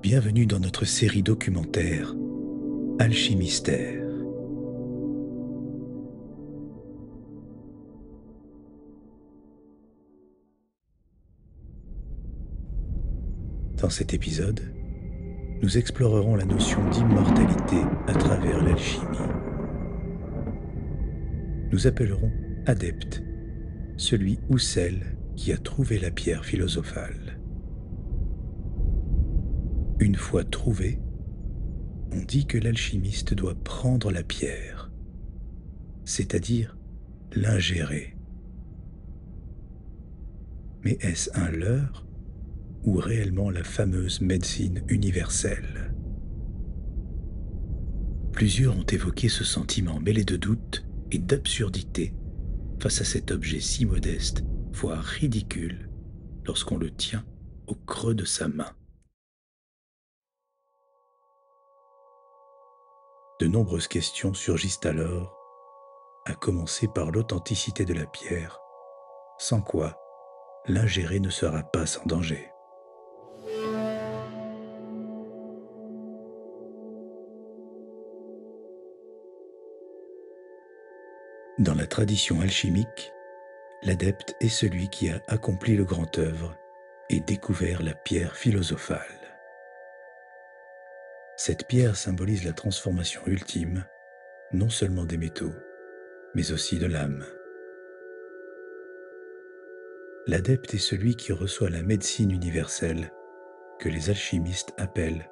Bienvenue dans notre série documentaire Alchimystère. Dans cet épisode, nous explorerons la notion d'immortalité à travers l'alchimie. Nous appellerons adepte celui ou celle qui a trouvé la pierre philosophale. Une fois trouvée, on dit que l'alchimiste doit prendre la pierre, c'est-à-dire l'ingérer. Mais est-ce un leurre ou réellement la fameuse médecine universelle? Plusieurs ont évoqué ce sentiment mêlé de doute et d'absurdité face à cet objet si modeste, voire ridicule, lorsqu'on le tient au creux de sa main. De nombreuses questions surgissent alors, à commencer par l'authenticité de la pierre, sans quoi l'ingérer ne sera pas sans danger. Dans la tradition alchimique, l'adepte est celui qui a accompli le grand œuvre et découvert la pierre philosophale. Cette pierre symbolise la transformation ultime, non seulement des métaux, mais aussi de l'âme. L'adepte est celui qui reçoit la médecine universelle que les alchimistes appellent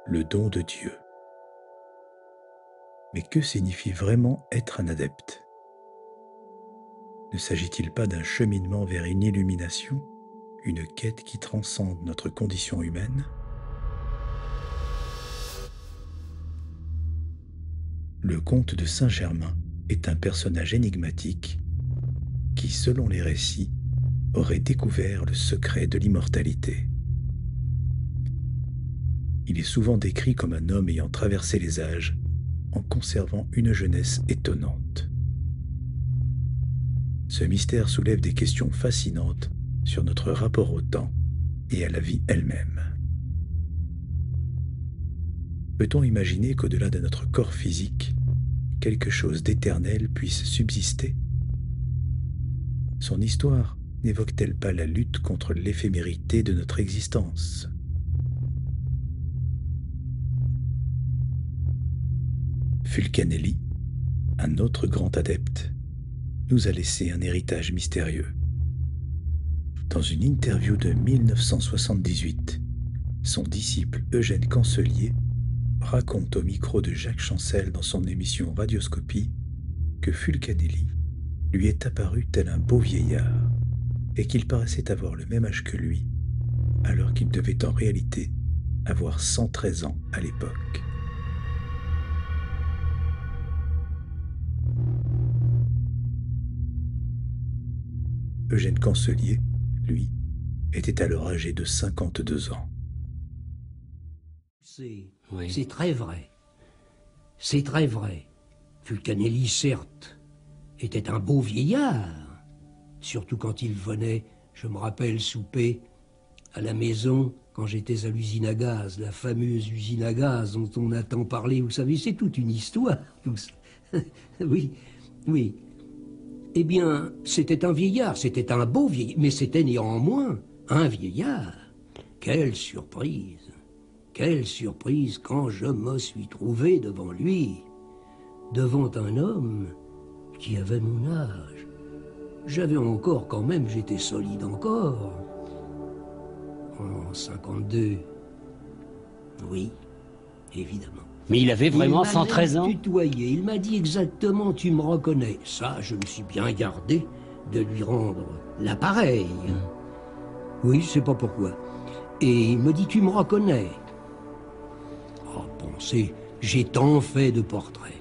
le don de Dieu. Mais que signifie vraiment être un adepte? Ne s'agit-il pas d'un cheminement vers une illumination, une quête qui transcende notre condition humaine? Le comte de Saint-Germain est un personnage énigmatique qui, selon les récits, aurait découvert le secret de l'immortalité. Il est souvent décrit comme un homme ayant traversé les âges en conservant une jeunesse étonnante. Ce mystère soulève des questions fascinantes sur notre rapport au temps et à la vie elle-même. Peut-on imaginer qu'au-delà de notre corps physique, quelque chose d'éternel puisse subsister? Son histoire n'évoque-t-elle pas la lutte contre l'éphémérité de notre existence? Fulcanelli, un autre grand adepte, nous a laissé un héritage mystérieux. Dans une interview de 1978, son disciple Eugène Cancelier raconte au micro de Jacques Chancel dans son émission Radioscopie que Fulcanelli lui est apparu tel un beau vieillard et qu'il paraissait avoir le même âge que lui, alors qu'il devait en réalité avoir 113 ans à l'époque. Eugène Cancelier, lui, était alors âgé de 52 ans. C'est très vrai. C'est très vrai. Fulcanelli, certes, était un beau vieillard. Surtout quand il venait, je me rappelle, souper à la maison quand j'étais à l'usine à gaz, la fameuse usine à gaz dont on a tant parlé. Vous savez, c'est toute une histoire, tout ça. Oui, oui. Eh bien, c'était un vieillard, c'était un beau vieillard, mais c'était néanmoins un vieillard. Quelle surprise! Quelle surprise quand je me suis trouvé devant lui, devant un homme qui avait mon âge. J'avais encore quand même, j'étais solide encore. En 52. Oui, évidemment. Mais il avait vraiment 113 ans? Il m'a tutoyé, il m'a dit exactement, tu me reconnais. Ça, je me suis bien gardé de lui rendre l'appareil. Oui, je sais pas pourquoi. Et il me dit, tu me reconnais. Oh, pensez, j'ai tant fait de portraits.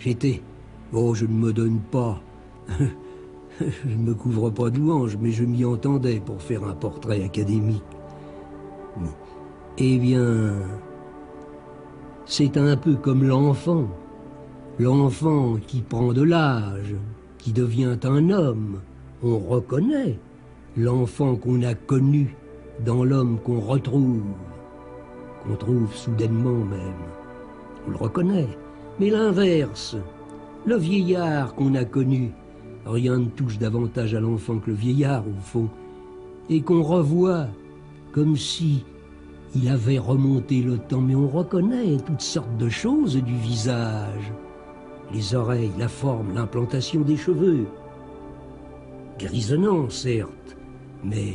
J'étais... Oh, je ne me donne pas. Je ne me couvre pas de louanges, mais je m'y entendais pour faire un portrait académique. Eh bien... C'est un peu comme l'enfant. L'enfant qui prend de l'âge, qui devient un homme. On reconnaît l'enfant qu'on a connu dans l'homme qu'on retrouve. qu'on trouve soudainement même. On le reconnaît. Mais l'inverse, le vieillard qu'on a connu, rien ne touche davantage à l'enfant que le vieillard au fond, et qu'on revoit comme si il avait remonté le temps, mais on reconnaît toutes sortes de choses du visage. Les oreilles, la forme, l'implantation des cheveux. Grisonnant, certes, mais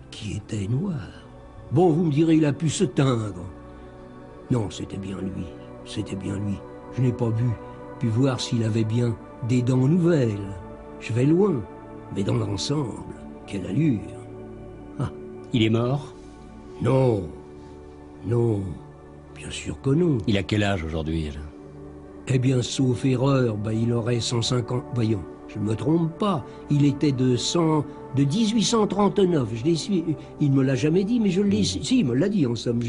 qui était noir. Bon, vous me direz, il a pu se teindre. Non, c'était bien lui, c'était bien lui. Je n'ai pas pu voir s'il avait bien des dents nouvelles. Je vais loin, mais dans l'ensemble, quelle allure. Ah. Il est mort? Non, non, bien sûr que non. Il a quel âge aujourd'hui, là? Eh bien, sauf erreur, il aurait 150... Voyons, je ne me trompe pas. Il était de 1839. Je l'ai su. Il ne me l'a jamais dit, mais je l'ai su. Si, il me l'a dit, en somme,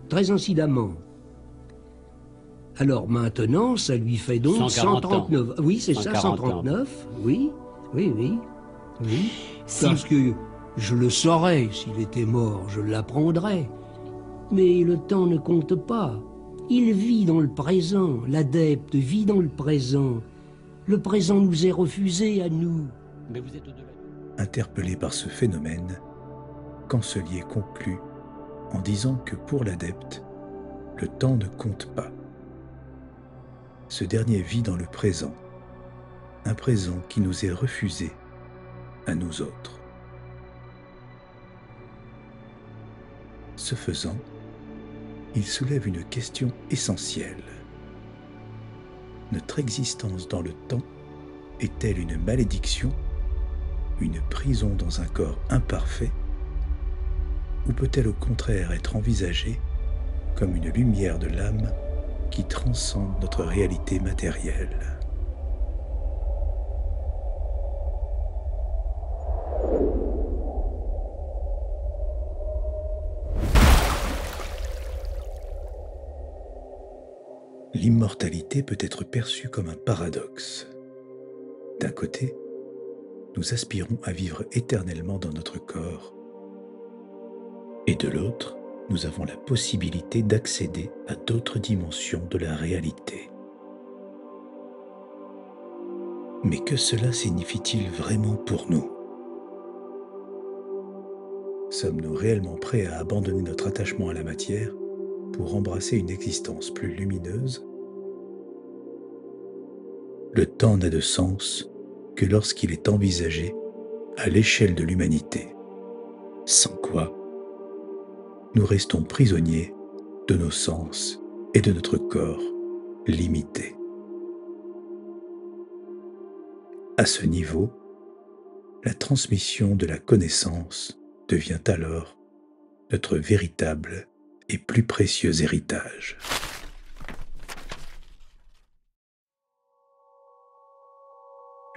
très incidemment. Alors maintenant, ça lui fait donc 139 ans. Oui, c'est ça, 139. Oui, oui, oui. Oui. Parce que je le saurais s'il était mort, je l'apprendrais. Mais le temps ne compte pas. Il vit dans le présent, l'adepte vit dans le présent. Le présent nous est refusé à nous. Mais vous êtes au-delà. Interpellé par ce phénomène, Cancelier conclut en disant que pour l'adepte, le temps ne compte pas. Ce dernier vit dans le présent, un présent qui nous est refusé à nous autres. Ce faisant, il soulève une question essentielle. Notre existence dans le temps est-elle une malédiction, une prison dans un corps imparfait, ou peut-elle au contraire être envisagée comme une lumière de l'âme qui transcende notre réalité matérielle? L'immortalité peut être perçue comme un paradoxe. D'un côté, nous aspirons à vivre éternellement dans notre corps, et de l'autre, nous avons la possibilité d'accéder à d'autres dimensions de la réalité. Mais que cela signifie-t-il vraiment pour nous? Sommes-nous réellement prêts à abandonner notre attachement à la matière pour embrasser une existence plus lumineuse? Le temps n'a de sens que lorsqu'il est envisagé à l'échelle de l'humanité, sans quoi nous restons prisonniers de nos sens et de notre corps limité. À ce niveau, la transmission de la connaissance devient alors notre véritable et plus précieux héritage.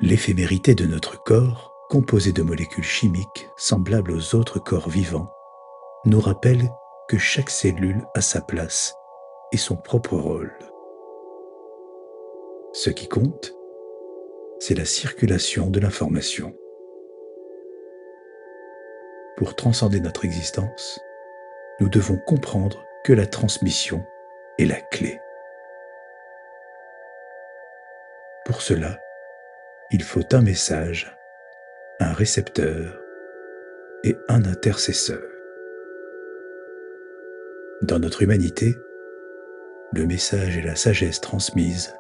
L'éphémérité de notre corps, composé de molécules chimiques semblables aux autres corps vivants, nous rappelle que chaque cellule a sa place et son propre rôle. Ce qui compte, c'est la circulation de l'information. Pour transcender notre existence, nous devons comprendre que la transmission est la clé. Pour cela, il faut un message, un récepteur et un intercesseur. Dans notre humanité, le message est la sagesse transmise,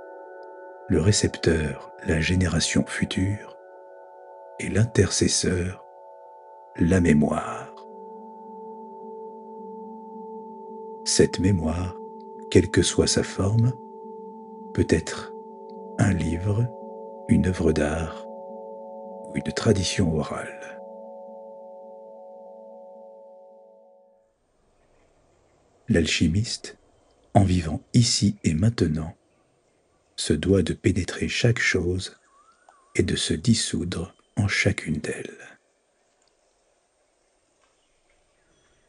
le récepteur la génération future et l'intercesseur la mémoire. Cette mémoire, quelle que soit sa forme, peut être un livre, une œuvre d'art ou une tradition orale. L'alchimiste, en vivant ici et maintenant, se doit de pénétrer chaque chose et de se dissoudre en chacune d'elles.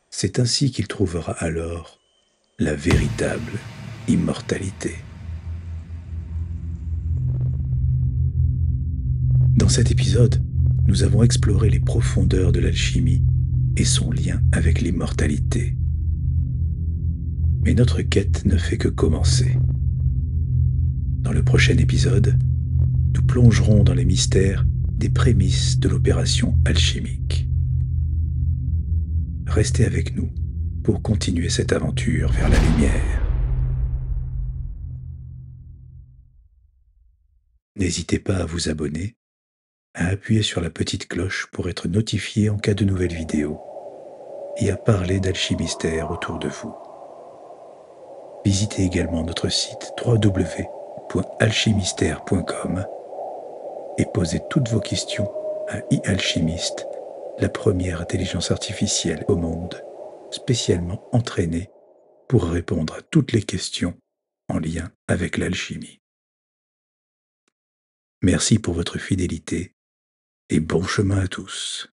C'est ainsi qu'il trouvera alors la véritable immortalité. Dans cet épisode, nous avons exploré les profondeurs de l'alchimie et son lien avec l'immortalité. Mais notre quête ne fait que commencer. Dans le prochain épisode, nous plongerons dans les mystères des prémices de l'opération alchimique. Restez avec nous pour continuer cette aventure vers la lumière. N'hésitez pas à vous abonner, à appuyer sur la petite cloche pour être notifié en cas de nouvelles vidéos et à parler d'Alchimystère autour de vous. Visitez également notre site www.alchimystère.com et posez toutes vos questions à iAlchimiste, la première intelligence artificielle au monde, spécialement entraînée pour répondre à toutes les questions en lien avec l'alchimie. Merci pour votre fidélité et bon chemin à tous.